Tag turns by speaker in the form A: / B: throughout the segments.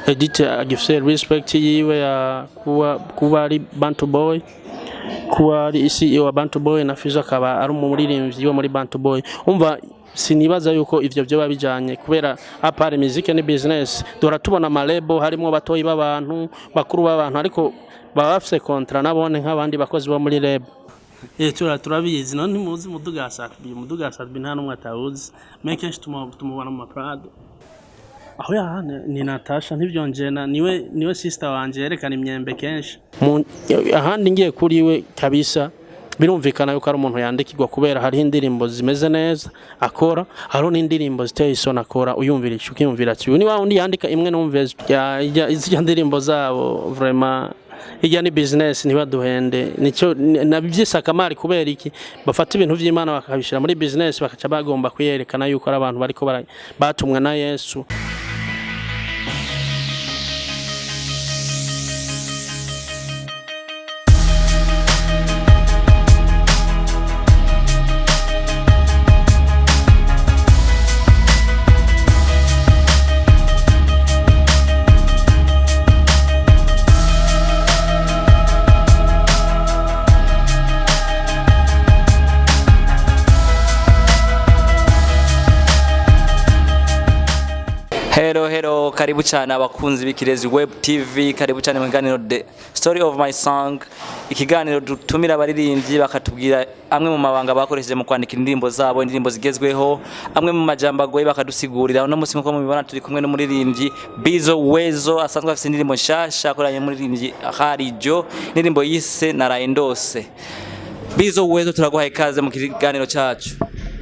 A: editor agifise respect yiwe ya kuba ari Bantu boy, kuba ari CEO wa Bantu boy na FIZZO akaba ari umuririmbyi wo muri Bantu boy. Umva sinibaza yuko ivyo byo babijanye kubera apart music ni business. Dora tubona amalebo harimo batoyi b'abantu bakuru b'abantu ariko baba bafise kontra nabone nk'abandi bakozi bo muri lebo. Turabizi none muzi mudugasatbi nta numwe atawuzi mekenshi tumubona mu PRADO aho ni NATACHA ntivyonjena niwe sister wanje yerekana imyembe kenshi ahandi ngiye kuri we kabisa birumvikana yuko ari umuntu yandikirwa kubera hari indirimbo zimeze neza akora haro n'indirimbo ziteye isona akora uyumvira ukiyumvira ati ni wa undi yandika imwe numve ya ndirimbo zabo vraiment ijya ni business ntibaduhende nico nabyise akamari kubera iki bafata ibintu vy'Imana bakabishira muri business bakaca bagomba kuyerekana yuko ari abantu bariko batumwe na Yesu.
B: Hello, karibu cyane abakunzi b'Ikirezi Web TV, karibu cyane mu kiganiro The Story of My Song, ikiganiro dutumira abaririmbyi bakatubwira amwe mu mabanga bakoresheje mu kwandika indirimbo zabo, indirimbo zigezweho, amwe mu majambo agoye bakadusigurira. Uno munsi nko mubibona turi kumwe n'umuririmbyi Bizzo Uwezo asanzwe afite indirimbo nshasha akoranye n'umuririmbyi Harijo, indirimbo yise Naraye Ndose. Bizzo Uwezo turaguhaye ikaze mu kiganiro cyacu.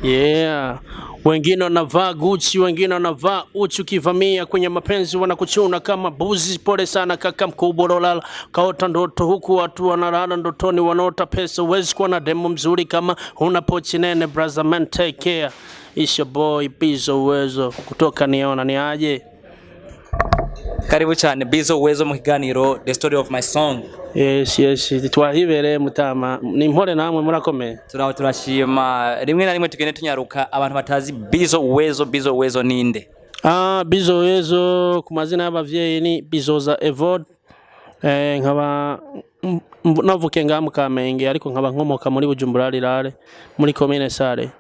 A: Yeah. Wengine wanavaa Gucci, wengine wanavaa uchi, ukivamia kwenye mapenzi wanakuchuna kama buzi. Pole sana kaka mkubwa lala kaota ndoto, huku watu wanalala ndotoni wanaota pesa. Huwezi kuwa na demo mzuri kama huna pochi nene. Brother man take care. It's your boy Bizzo Uwezo kutoka niona ni aje.
B: Karibu cyane Bizzo Uwezo mu kiganiro The Story of My Song.
A: Yes twahibere mutama ni mpore namwe murakomeye.
B: Turashima rimwe na rimwe tugende tunyaruka abantu batazi Bizzo Uwezo ninde?
A: Bizzo Uwezo ku mazina y'abavyeyi ni Bizzo Evod, nkaba navuke ngamu Kamenge ariko nkaba nkomoka muri Bujumbura Rirare muri commune Sare.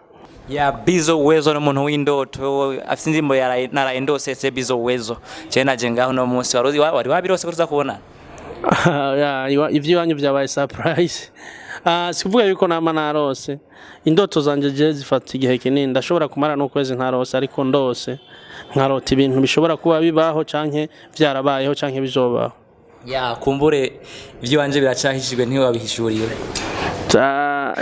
B: Ya Bizzo Uwezo n'umuntu w'indoto afite indirimbo ya Naraye Ndose. Bizzo Uwezo cyena je ngaho no munsi wari wabirose kuza kubona. Ivyo wanyu byabaye surprise. Sikuvuga yuko nama narose indoto zanje je zifata igihe kinini, ndashobora kumara no kwezi ntarose ariko ndose nkarota ibintu bishobora kuba bibaho canke vyarabayeho canke bizobaho. Ya kumbure ivyo wanje biracahishijwe ntiwabihishuriye.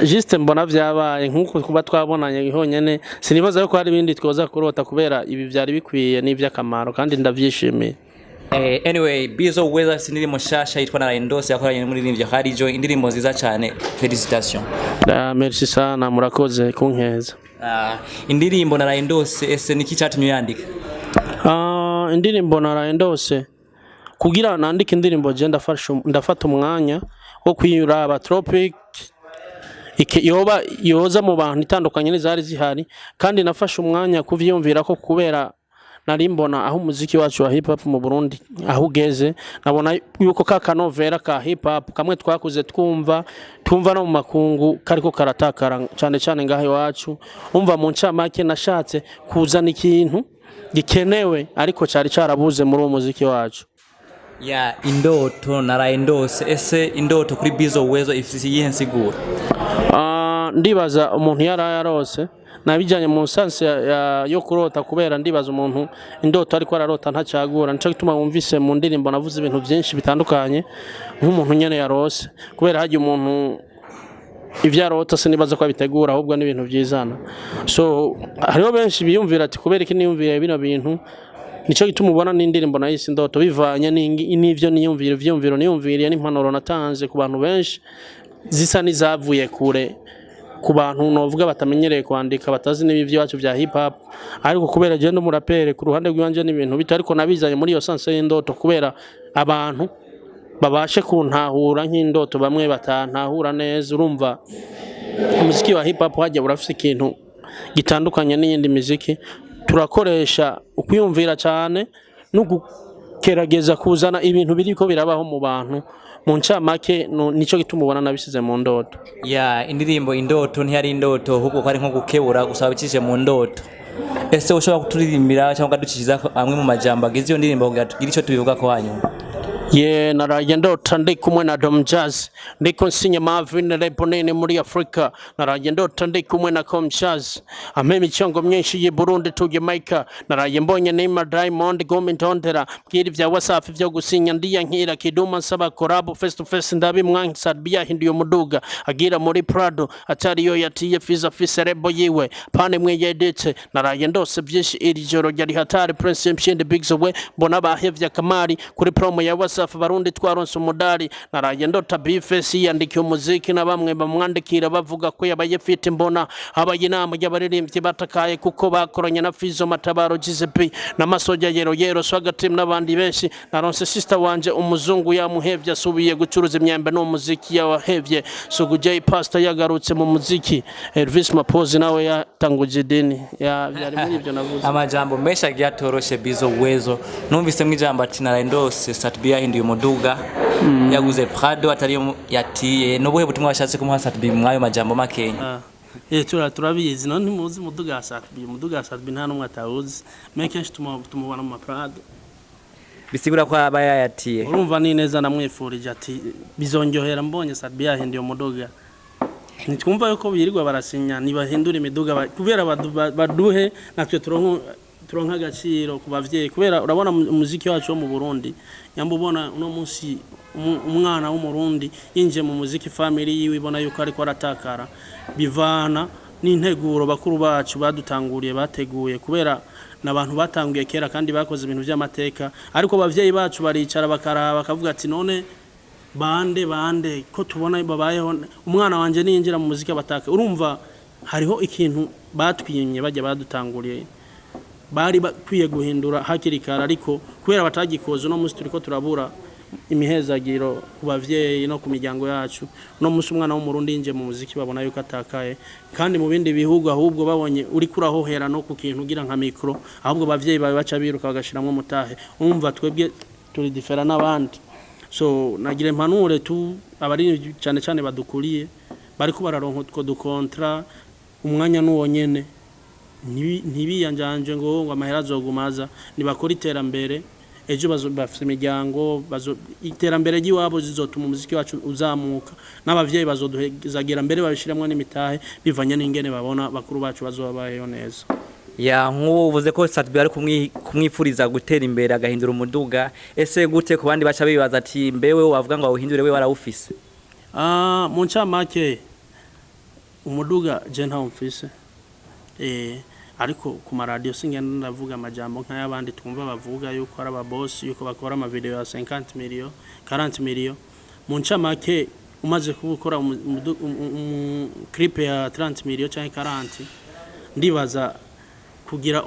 A: Juste mbona vyabaye nkuko kuba twabonanye honyene, sinibaza yuko hari ibindi twoza kurota kubera ibi vyari bikwiye n'ivyakamaro kandi ndavyishimiye.
B: Anyway, Bizzo Uwezo afite indirimbo nshasha yitwa Naraye Ndose yakoranye n'umuririmbyi Harijo, indirimbo nziza cyane. Félicitations.
A: Merci sana murakoze kunkeza.
B: Indirimbo Naraye Ndose ese niki cyatumye yandika?
A: Indirimbo Naraye Ndose kugira nandike indirimbo je ndafata umwanya wo kwiyuraba tropic yoza mu bantu itandukanye n'izari zihari, kandi nafashe umwanya kuvyumvira ko kubera nari mbona aho umuziki wacu wa hip hop mu Burundi aho ugeze, nabona yuko kanovera ka hip hop kamwe twakuze twumva no mu makungu kariko karatakara cyane ngaho iwacu. Umva mu ncamake nashatse kuzana ikintu gikenewe ariko cyari cyarabuze muri uwo muziki wacu.
B: Ya indoto Naraye Ndose, ese indoto kuri Bizzo Uwezo ifite iyihe nsiguro?
A: Ndibaza umuntu yarose nabijanye mu sanse yo kurota kubera ndibaza umuntu indoto ariko ararota ntacagura. Nico gituma wumvise mu ndirimbo navuze ibintu byinshi bitandukanye nk'umuntu nyene yarose, kubera haje umuntu ivyarota sinibaza ko abitegura ahubwo n'ibintu byizana. So hariho benshi biyumvira ati kubera iki niyumviye bino bintu, nico gituma ubona n'indirimbo nayise indoto bivanye n'ivyo niyumviriye n'impanuro natanze ku bantu benshi zisa nizavuye kure ku bantu novuga batamenyereye kwandika batazi n'ibivyo wacu vya hip hop, ariko kubera je ndo murapere ku ruhande rw'ibanje n'ibintu bito ariko nabizanye muri iyo sanse y'indoto kubera abantu babashe kuntahura nk'indoto bamwe batantahura neza. Urumva umuziki wa hip hop hajya burafise ikintu gitandukanye n'iyindi muziki, turakoresha ukwiyumvira cyane gerageza kuzana ibintu biriko birabaho mu bantu mu ncamake nico gituma ubona nabisize mu ndoto.
B: Ya indirimbo indoto ntiyari indoto ahubwo ko ari nko gukebura gusaba bicishije mu ndoto. Ese ushobora kuturirimbira cyangwa duciza amwe mu majambo agize iyo ndirimbo kugira tugire ico tubivuga ko hanyuma?
A: Ye naraye ndota ndi kumwe na Dom Jazz ndiko nsinya Marvin Lebonene muri Afrika. Naraye ndota ndi kumwe na Comjazz ampe imicyongo myinshi yi Burundi to Jamaica. Naraye mbonye Neymar Diamond Gome Ndondera bwira vya Wasafi vyo gusinya ndiya nkira Kiduma nsaba collab face to face ndabi mwansa biyahinduye umuduga agira muri PRADO atari yo yatiye FIZZO fiserebo yiwe pane mwe yedetse. Naraye ndose byinshi iri joro ryari hatari Prince MSHINDI BIG ZOE mbona bahevye akamari kuri promo ya Wasafi Barundi twaronse umudari. Naraye ndota bifesi yandikiye umuziki na bamwe bamwandikira bavuga ko yabaye fite mbona abaye inama y'abaririmbyi batakaye kuko bakoranye na FIZZO Matabaro GZP na Masoja yero Swaga team n'abandi benshi. Naronse sister wanje umuzungu yamuhevye asubiye gucuruza imyembe no muziki yawahevye. Sugu J Pastor yagarutse mu muziki. Elvis Mapozi nawe yatanguje dini ya byari muri ibyo navuze.
B: Amajambo menshi agiye atoroshe Bizzo Uwezo numvise mwijambo ati naraye ndose Satbia ndiye umuduga yaguze PRADO atari yatiye nobuhe butumwa washatse kumuha Satbi mwayo majambo makenya?
A: Turabizi none muzi umuduga Satbi nta numwe atawuzi mekenshi tumubona mu PRADO
B: bisigura ko aba yatiye.
A: Urumva ni neza namwifurije ati bizonjohera mbonye Satbi yahindiye umuduga. Nitwumva yuko birirwa barasinya nibahindura imiduga kubera baduhe natwe turonka agaciro ku bavyeyi kubera urabona umuziki wacu wo mu Burundi nyamba ubona uno munsi umwana w'umurundi yinje mu muziki family yiwe ibona yuko ariko aratakara bivana n'integuro bakuru bacu badutanguriye bateguye kubera nabantu batanguye kera kandi bakoze ibintu by'amateka ariko bavyeyi bacu baricara bakaraba bakavuga ati none bande ko tubona babayeho umwana wanje niyinjira mu muziki abataka. Urumva hariho ikintu batwiyemye bajya badutanguriye bari bakwiye guhindura hakiri kare ariko kubera batagikoze no musi turiko turabura imihezagiro ku bavyeyi no ku miryango yacu. No musi umwana wo mu Burundi yinje mu muziki babona yuko atakaye kandi mu bindi bihugu ahubwo babonye uri kurahohera no ku kintu ugira nka mikro ahubwo bavyeyi bawe baca biruka bagashiramwe mutahe. Umva twebwe turi different n'abandi. So nagira impanure tu abari cyane badukuriye bariko bararonka utwo dukontra umwanya nuwo nyene ntibiyanjanje ngo amahera azogumaza nibakora iterambere ejo bazobafite imiryango iterambere giwabo zizotuma umuziki wacu uzamuka n'abavyeyi bazoduhezagira mbere babishiramwe n'imitahe bivanye n'ingene babona bakuru bacu bazobabayeho neza.
B: Ya nkuvuze ko Satbi ari kumwifuriza gutera imbere agahindura umuduga. Ese gute ku bandi baca bibaza ati mbewe wavuga ngo awuhindure we warawufise?
A: Mu ncamake umuduga je nta umfise ariko ku maradio singenda ndavuga amajambo nk'ayabandi twumva bavuga yuko ari aba boss yuko bakora ama video ya 50 million 40 million. Mu ncamake umaze kubukora clip ya 30 million cyangwa 40 ndibaza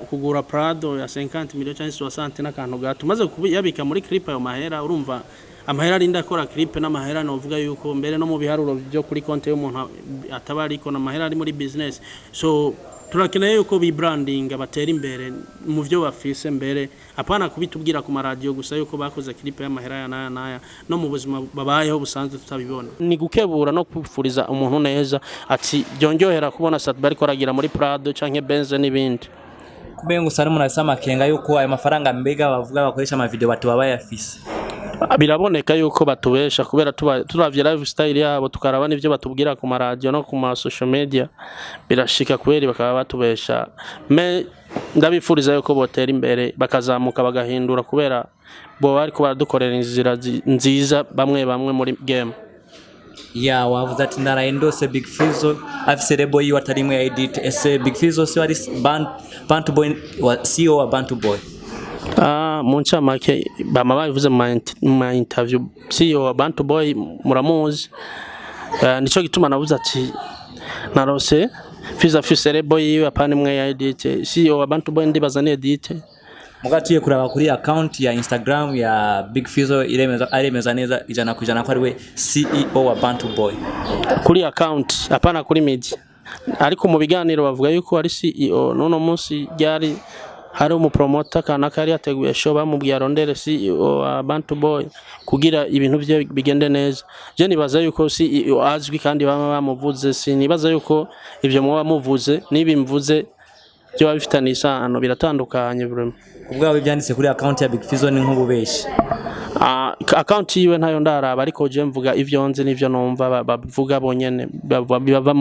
A: kugura PRADO ya 50 million cyangwa 60 n'akantu gato maze yabika muri clip ayo mahera. Urumva amahera arinda akora clip n'amahera novuga yuko mbere no mu biharuro byo kuri konte y'umuntu atabari ko n'amahera ari muri business. So turakeneye yuko bi branding abatera imbere mu byo bafise mbere apana kubitubwira ku maradio gusa yuko bakoze clip y'amahera ya naya no mu buzima babayeho busanzwe tutabibona. Ni gukebura no kwifuriza umuntu neza ati byonjohera kubona Satbi ariko aragira muri PRADO canke Benz n'ibindi.
B: Kubenga usana umuntu asama kenga yuko ayo mafaranga mbega bavuga bakoresha ama video batu babaye afise.
A: Biraboneka yuko batubesha kubera turavye lifestyle yabo tukaraba n'ivyo batubwira ku maradio no ku ma social media birashika kweri bakaba batubesha. Ndabifuriza yuko botera imbere bakazamuka bagahindura kubera bo bari ko baradukorera inzira nziza bamwe muri game.
B: Ya wavuze ati naraye ndose Big FIZZO afise rebo yiwe atarimwe edit. Ese Big FIZZO si ari Bantu Boy wa CEO wa Bantu Boy?
A: Mu ncamake bama babivuze mu interview CEO wa Bantu Boy muramuzi. Nico gituma navuze ati narose FIZZO afise rebo yiwe apana imwe ya edit. CEO wa Bantu Boy ndibaza ne edit.
B: Mugatiye kuraba kuri account ya Instagram ya Big FIZZO aremeza neza 100% ko ari we CEO wa Bantu Boy.
A: Kuri account apana kuri media. Ariko mu biganiro bavuga yuko ari CEO none munsi ryari hari umupromoter kana kari yateguye show bamubwiye arondere CEO wa Bantu Boy kugira ibintu bye bigende neza. Je nibaza yuko CEO azwi kandi bama bamuvuze, sinibaza yuko ivyo muba muvuze nibimvuze byo babifitanye isano biratandukanye vraiment.
B: Ubwawe byanditse kuri account ya Big Fizzo ni nk'ububeshi.
A: Account yiwe ntayo ndaraba ariko je mvuga ivyo nzi nivyo numva bavuga bonyene bava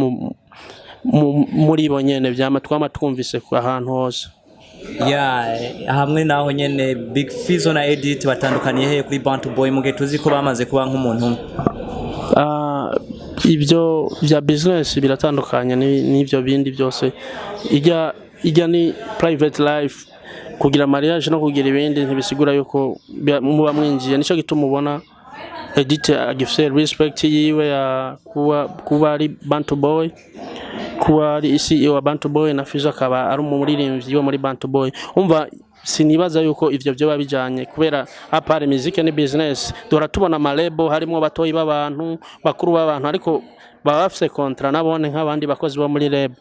A: muri bonyene twama twumvise ku ahantu hose.
B: Hamwe naho nyene Big Fizzo na Edit batandukaniye he kuri Bantu Boy mugihe tuzi ko bamaze kuba nk'umuntu.
A: Ibyo bya business biratandukanye n'ivyo bindi byose. Ijya ni private life, kugira mariage no kugira ibindi ntibisigura yuko muba mwinjiye. Nico gituma ubona Edit agifise respect yiwe ya kuba ari Bantu Boy, kuba ari CEO wa Bantu Boy na FIZZO akaba ari umuririmbyi wo muri Bantu Boy. Umva sinibaza yuko ivyo byo babijanye kubera apart music ni business. Dora tubona amalebo harimo batoyi b'abantu bakuru b'abantu ariko baba bafise contrat nabone nk'abandi bakozi bo muri lebo.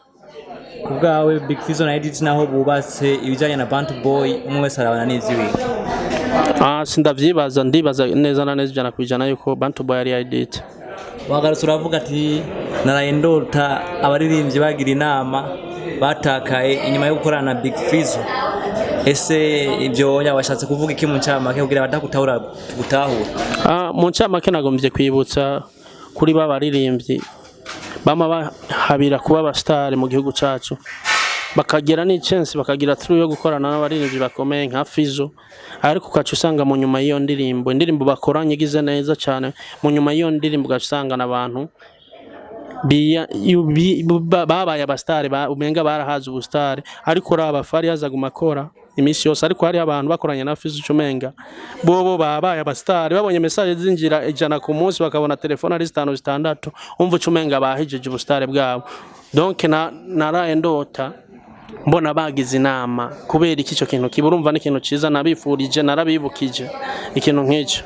B: Kubwawe Big Fizzo na Edit naho bubatse ibijanye na Bantu Boy umwe wese arabana n'ivyiwe.
A: Sindavyibaza, ndibaza neza na neza ijana kwijana yuko Bantu Boy ari Edit.
B: Wagarutse uravuga ati naraye ndota abaririmbyi bagira inama batakaye inyuma yo gukorana na Big Fizzo. Ese ibyo yabashatse kuvuga iki mu ncamake kugira badakutahura gutahura?
A: Mu ncamake nagomvye kwibutsa kuri babaririmbyi bama bahabira kuba abastar mu gihugu cacu, bakagera ni chance bakagira true yo gukorana n'abaririmbyi bakomeye nka FIZZO, ariko ukacu usanga mu nyuma y'iyo indirimbo bakoranye igize neza cyane. Mu nyuma y'iyo ndirimbo ugasanga n'abantu babaye abastar umenga barahaza ubustar, ariko raba fari yazaguma akora imisi yose. Ariko hari abantu bakoranye na FIZZO umenga bobo babaye abastar, babonye message zinjira 100 ku munsi bakabona telefone ari 5-6, umva umenga bahijeje ubustar bwabo. Donc naraye ndota mbona bagize inama kubera ikico kintu kiburumva n'ikintu ciza nabifurije narabibukije ikintu nk'icyo.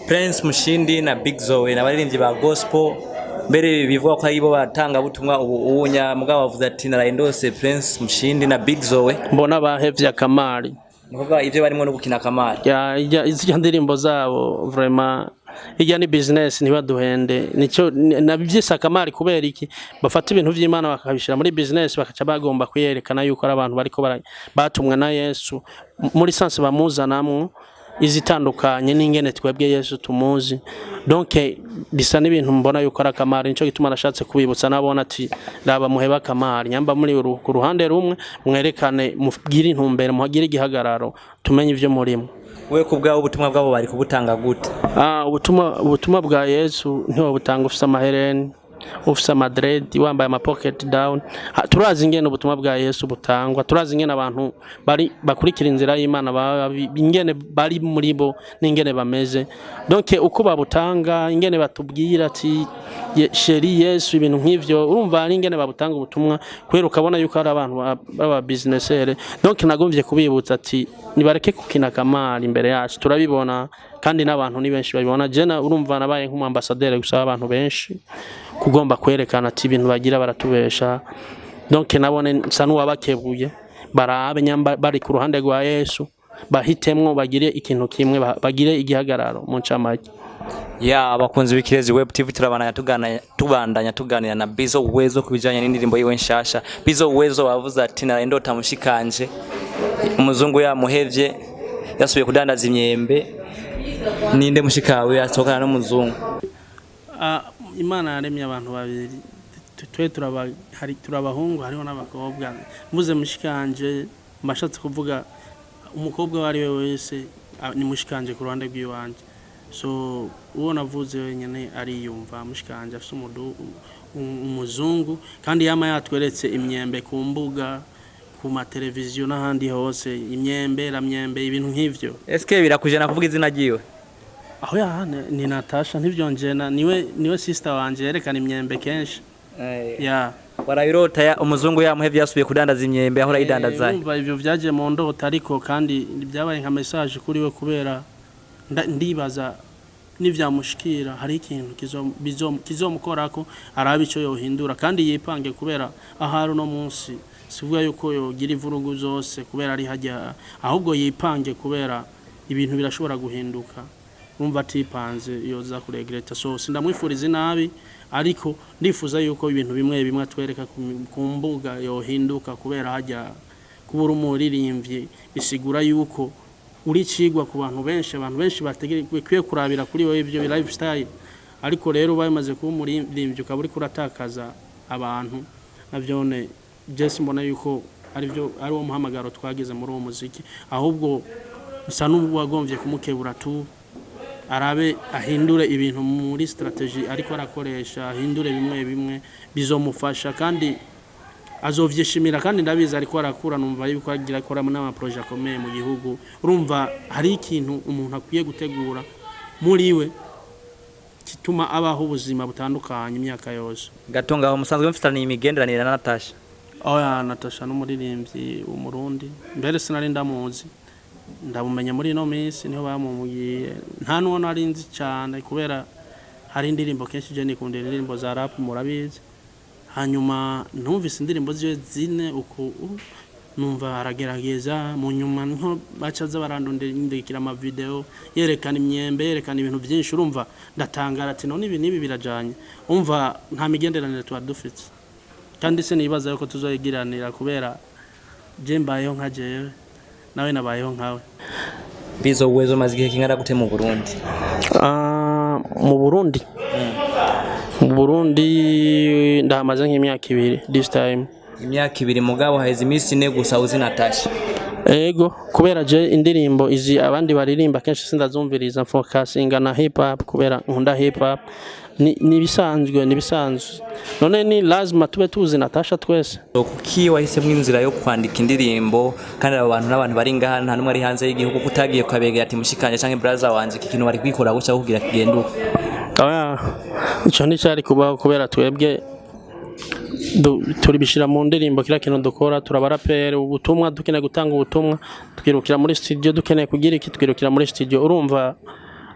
B: Prince MSHINDI na Big ZOE n'abaririmbyi ba gospel mbere bivuga ko aribo batanga butumwa ubunya mugabo bavuze ati naraye ndose Prince MSHINDI na Big ZOE
A: mbona bahevye akamari.
B: Nukuvuga ivyo barimo no gukina akamari.
A: Izijya ndirimbo zabo vraiment ijya ni business ntibaduhende. Nico nabivyisa akamari kubera iki bafata ibintu vy'Imana bakabishira muri business bakaca bagomba kuyerekana yuko ari abantu bariko batumwa na Yesu muri sense bamuzanamwo izitandukanye n'ingene twebwe Yesu tumuzi. Donc bisa n'ibintu mbona yuko ari akamari. Nico gituma nashatse kubibutsa nabona ati raba muheba akamari nyamba muri ku ruhande rumwe mwerekane mubwire intumbere muhagire igihagararo tumenye ivyo murimo.
B: We kubgaho ubutumwa bwabo bari kubutanga gute?
A: Ubutumwa bwa Yesu ntiwo butanga ufisa amahereni, ufisa madred, wambaye ama pocket down. Turazi ingene ubutumwa bwa Yesu butangwa, turazi ingene abantu bakurikira inzira y'Imana ingene bari muri bo n'ingene bameze. Donc uko babutanga ingene batubwira ati sheri Yesu ibintu nk'ivyo urumva ari ingene babutanga ubutumwa kwera ukabona yuko ari abantu baba businessere. Donc nagomvye kubibutsa ati nibareke kukina akamari imbere yacu turabibona kandi n'abantu ni benshi babibona. Jena urumva nabaye nk'umambassadeur gusaba abantu benshi kugomba kwerekana ati ibintu bagira baratubesha. Donc nabone nsa n'uwabakebuye barabe nyamba bari ku ruhande rwa Yesu bahitemwo bagire ikintu kimwe bagire igihagararo mu ncamake.
B: Abakunzi b'Ikirezi Web TV tubandanya tuganira na Bizzo Uwezo kubijanye n'indirimbo yiwe nshasha. Bizzo Uwezo wavuze ati naraye ndota mushikanje umuzungu yamuhevye yasubiye kudandaza imyembe. Ninde mushikawe atokana no muzungu?
A: Imana yaremye abantu babiri, twe turabahungu hariho n'abakobwa. Mvuze mushikanje mbashatse kuvuga umukobwa wari we wese ni mushikanje ku ruhande rw'iwanje. So uwo navuze wenyene ariyumva mushikanje afite umuzungu kandi yama yatweretse imyembe ku mbuga ku mateleviziyo n'ahandi hose imyembe ibintu nk'ivyo.
B: Eske birakujena kuvuga izina giwe?
A: Aho ni Natasha ntivyonjena niwe sister wanje yerekana imyembe kenshi.
B: Warayirota ya umuzungu yamuhevye yasubiye kudandaza imyembe aho rayidandaza.
A: Umva ivyo vyaje mu ndota ariko kandi byabaye nka message kuri we kubera ndibaza nivyamushikira hari ikintu kizomukorako arabe ico yohindura kandi yipange kubera ahari no munsi sivuga yuko yogira ivurugu zose kubera ari hajya ahubwo yipange kubera ibintu birashobora guhinduka urumva atipanze yoza kuregreta so sindamwifuriza nabi ariko ndifuza yuko ibintu bimwe bimwe atwereka ku mbuga yohinduka kubera hajya kubura umuririmbyi bisigura yuko uri cigwa ku bantu benshi bategekwiye kurabira kuri wowe ibyo lifestyle ariko rero bamaze kuba umuririmbyi ukaba uri kuratakaza abantu navyone Jesse mbona yuko ari wo muhamagaro twageze muri uwo muziki ahubwo bisa n'ubu wagomvye kumukebura tu arabe ahindure ibintu muri strategy ariko arakoresha ahindure bimwe bizomufasha kandi azovyishimira kandi ndabizi ariko arakura numva yuko agira akora n'ama project akomeye mu gihugu urumva hari ikintu umuntu akwiye gutegura muri we kituma abaho ubuzima butandukanye imyaka yose
B: gatonga aho musanzwe mfitanye imigenderanire na Natasha
A: oya Natasha n'umuririmbyi w'umurundi mbere sinari ndamuzi ndabumenya muri no minsi niho bamumugiye nta nuwo narinzi cyane kubera hari indirimbo kenshi je nikunda indirimbo za rap murabizi hanyuma numvise indirimbo ziwe zine uko numva aragerageza mu nyuma nko bacaza barandondekira ama video yerekana imyembe yerekana ibintu byinshi urumva ndatangara ati none ibi nibi birajanye umva nta migenderanire twadufite kandi se nibaza yuko tuzoyigiranira kubera je mbayeho nka jewe nawe nabayeho nkawe
B: Bizzo Uwezo mazigihe kingara gute mu Burundi
A: mu Burundi ndahamaze nk'imyaka 2 this time
B: imyaka 2 mugabo haheze iminsi ine gusa uzi Natasha
A: ego kubera je indirimbo izi abandi baririmba kenshi sindazumviriza focusinga na hip hop kubera nkunda hip hop ni bisanzwe none ni lazima tube tuzi Natasha twese
B: kuki wahisemo inzira yo kwandika indirimbo kandi abantu n'abantu bari ngaha nta numwe ari hanze y'igihugu kutagiye kwabegera ati mushikanje canke brother wanje ikintu bari kwikora guca kugira kigenduka
A: oya ico ni cyari kubaho kubera twebwe turi bishira mu ndirimbo kira kintu dukora turabarapere ubutumwa dukeneye gutanga ubutumwa twirukira muri studio dukeneye kugira iki twirukira muri studio urumva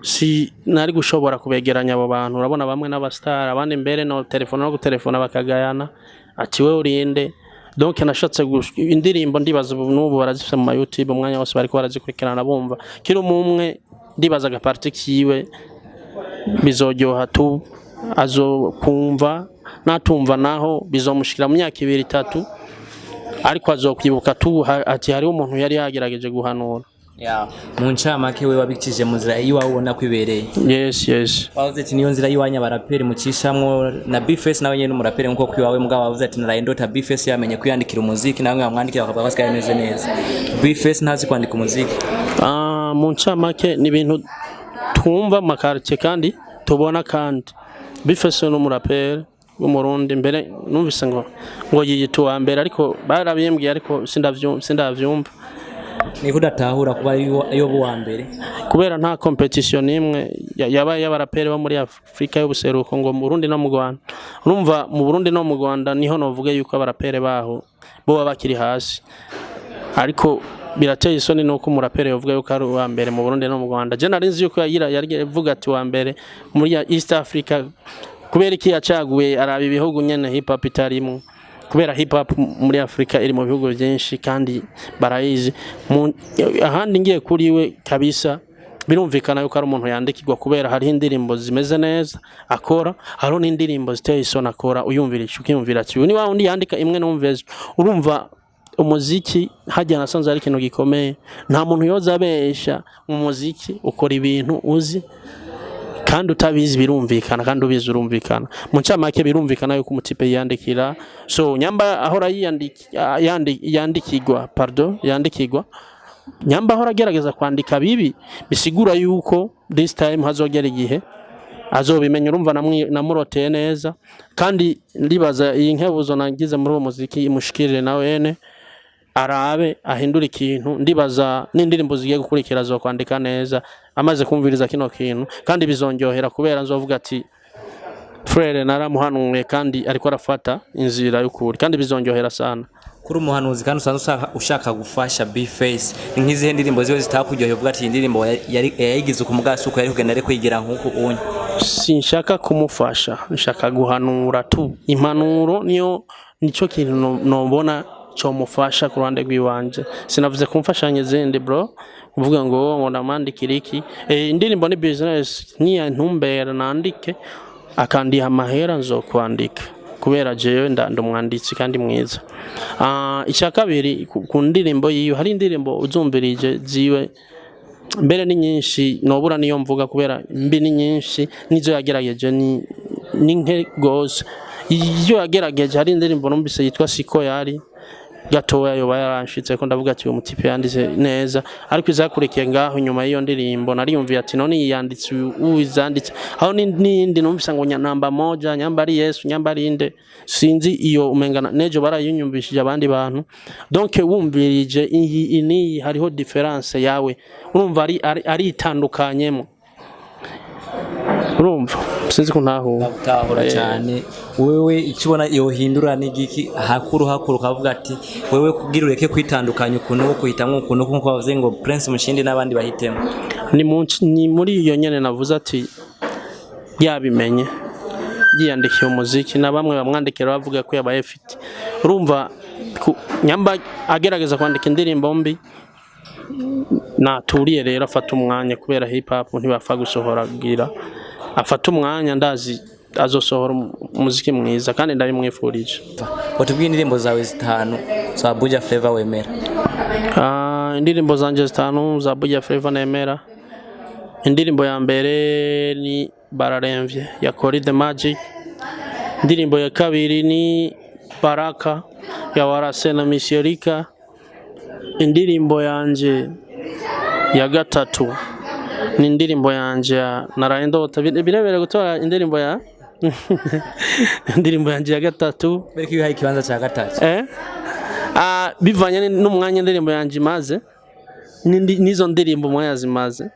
A: si nari gushobora kubegeranya abo bantu urabona bamwe n'abastar abandi mbere no telefona bakagayana ati we urinde donc nashatse indirimbo ndibaza n'ubu barazifite mu YouTube umwanya wose bariko barazikurikirana bumva kiri umwe ndibaza ga parti kiwe bizoryoha tu azokumva natumva naho bizomushikira mu myaka 2-3 ariko azokwibuka tu ati hari umuntu yari yagerageje guhanura
B: mu ncamake we wabikije mu nzira yiwa ubona kwibereye
A: yes
B: wavuze ati niyo nzira yiwanya baraperi mucishamwo na Bface nawe nyene umuraperi nkuko kwiwawe mugabo wavuze ati naraye ndota Bface yamenye kwiyandikira umuziki nawe mwamwandikira bakavuga basigaye neza Bface ntazi kwandika umuziki
A: mu ncamake ni ibintu twumva makartie kandi tubona kandi Bface n'umuraperi w'umurundi mbere numvise ngo yiyituwa mbere ariko barabimbwiye ariko sindavyumva
B: ni kudatahura kuba yo buwa mbere
A: kubera nta competition imwe yabaye y'abaraperi bo muri Afrika y'ubuseruko ngo mu Burundi no mu Rwanda urumva mu Burundi no mu Rwanda niho novuge yuko abaraperi baho bo bakiri hasi ariko birateye isoni nuko umuraperi yovuga yuko ari uwa mbere mu Burundi no mu Rwanda je narinzi yuko yavuga ati wa mbere muri East Africa kubera iki yacaguye araba ibihugu nyene hip hop itarimo kubera hip hop muri Afrika iri mu bihugu byinshi kandi barayizi ahandi ngiye kuri we kabisa birumvikana yuko ari umuntu yandikirwa kubera hari indirimbo zimeze neza akora hari n'indirimbo ziteye isoni akora ukiyumvira ati ni wa undi yandika imwe numveze urumva umuziki hajya nasanze ari ikintu gikomeye nta muntu yoza abesha mu muziki ukora ibintu uzi kandi utabizi birumvikana kandi ubizi urumvikana mu ncamake birumvikana yuko umutipe yandikira so nyamba ahora yandikirwa nyamba ahora agerageza kwandika bibi bisigura yuko this time hazogera igihe azobimenya urumva namuroteye neza kandi ndibaza iyi nkebuzo nagize muri uwo muziki imushikirire nawe ene arabe ahindura ikintu ndibaza n'indirimbo zigiye gukurikira zo kwandika neza amaze kumviriza kino kintu kandi bizonjohera kubera nzovuga ati frere naramuhanuye kandi ariko arafata inzira y'ukuri kandi bizonjohera sana
B: kuri umuhanuzi kandi ushaka gufasha Bface nk'izihe ndirimbo ziwe zitakuryoheye uvuga ati indirimbo yayigize ukumugasuko yari kugenda ari kwigira nkuko unye
A: sinshaka kumufasha nshaka guhanura tu impanuro nico kintu nobona cyo mufasha ku ruhande rw'iwanje sinavuze kumfashanya izindi bro uvuga ngo ndamandikira iki indirimbo ni business niya ntumbera nandike akandiha amahera nzo kwandika kubera jewe ndumwanditsi kandi mwiza icya kabiri ku ndirimbo yiyo hari indirimbo uzumvirije ziwe mbere ni nyinshi nobura niyo mvuga kubera mbi ni nyinshi nizo yagerageje ni nke gose iyo yagerageje hari indirimbo numvise yitwa Siko yari gatoya yoba yaranshitse ko ndavuga ati uyu mutipe yanditse neza ariko izakurikiye ngaho nyuma y'iyo ndirimbo nariyumviye ati none yanditse uzanditse aho n'indi numvise ngo namba moja nyamba ari Yesu nyamba ari inde sinzi iyo umengana nejo barayunyumvishije abandi bantu donc wumvirije ini hariho difference yawe urumva ari itandukanyemo urumva sinzi ko
B: ntahura cyane wewe ikibona yohindura n'igiki hakuru kavuga ati wewe kugira ureke kwitandukanya ukuntu kuhitamwe ukuntu nko bavuze ngo Prince Mushindi n'abandi bahitemo
A: ni muri iyo nyene navuze ati yabimenye yiyandikiye umuziki na bamwe bamwandikira bavuga ko yabaye fit urumva nyamba agerageza kwandika indirimbo mbi naturiye rero afata umwanya kubera hip hop ntibafa gusohoragira afata umwanya ndazi azosohora umuziki mwiza kandi ndabimwifurije
B: watubwiye indirimbo zawe zitanu za Buja Flavor wemera
A: indirimbo zanje zitanu za Buja Flavor nemera indirimbo ya mbere ni Bararemvye ya Kori the Magic indirimbo ya kabiri ni Baraka ya Warase na Misyorika indirimbo yanje ya gatatu ni indirimbo yanje ya Naraye Ndose birebere gutora indirimbo ya indirimbo yanje ya gatatu
B: bereke yuhaye kibanza cya gatatu
A: bivanye n'umwanya indirimbo yanje imaze nizo ndirimbo mwanya zimaze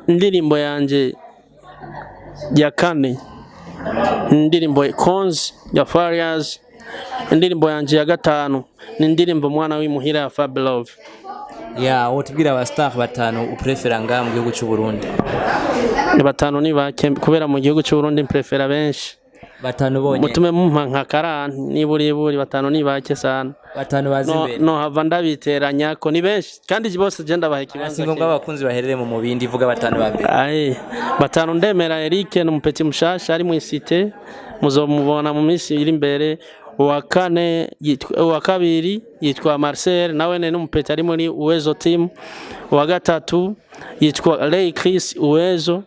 A: indirimbo yanje ya kane indirimbo Cons ya Farias indirimbo yanje ya gatanu ni indirimbo mwana w'imuhira ya Fab Love
B: wotubwira aba star batanu uprefera nga mu gihugu cy'u Burundi
A: batanu ni bake kubera mu gihugu cy'u Burundi prefera benshi
B: batanu bonye
A: mutume mumpa nka karanti niburi batanu ni bake sana
B: batanu bazimbere
A: no hava ndabiteranya ko ni benshi kandi bose genda bahekibanza
B: singo abakunzi baherere mu mubindi ivuga batanu babiri
A: batanu ndemera Eric n'umupeti mushasha ari mu isite muzomubona mu minsi iri imbere uwa kabiri yitwa Marcel nawe ne n'umupeti ari muri Uwezo team uwa gatatu yitwa Ray Chris Uwezo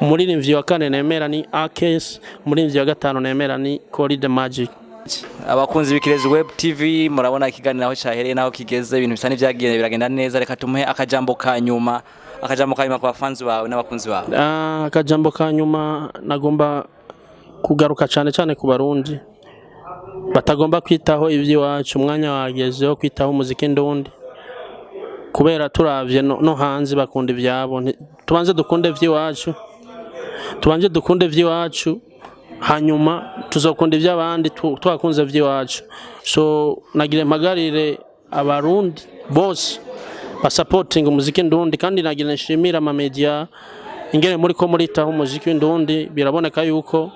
A: umuririmbyi wa kane nemera ni Akes umuririmbyi wa gatanu nemera ni Kori the Magic
B: abakunzi b'Ikirezi Web TV murabona ikiganiro aho cyahereye naho kigeze ibintu bisa n'ibyagiye biragenda neza reka tumuhe akajambo kanyuma kwa fans bawe n'abakunzi bawe
A: akajambo kanyuma nagomba kugaruka cyane ku Barundi batagomba kwitaho iby'iwacu umwanya wagezeho kwitaho umuziki ndundi kubera turavye no hanze bakunda ibyabo tubanze dukunde iby'iwacu hanyuma tuzokunda iby'abandi twakunze iby'iwacu so nagire mpagarire abarundi bose basupporting umuziki ndundi kandi nagire nshimira ama media ingere muri ko muritaho umuziki ndundi biraboneka yuko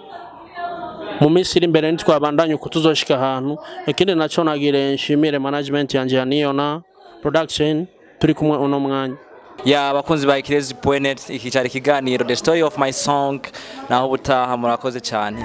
A: mu minsi iri imbere ntitwabandanye uko tuzoshika ahantu ikindi naco nagire nshimire management yanje ya Niona production turi kumwe uno mwanya
B: abakunzi ba Ikirezi.net iki cyari kiganiro The Story of My Song naho butaha murakoze cyane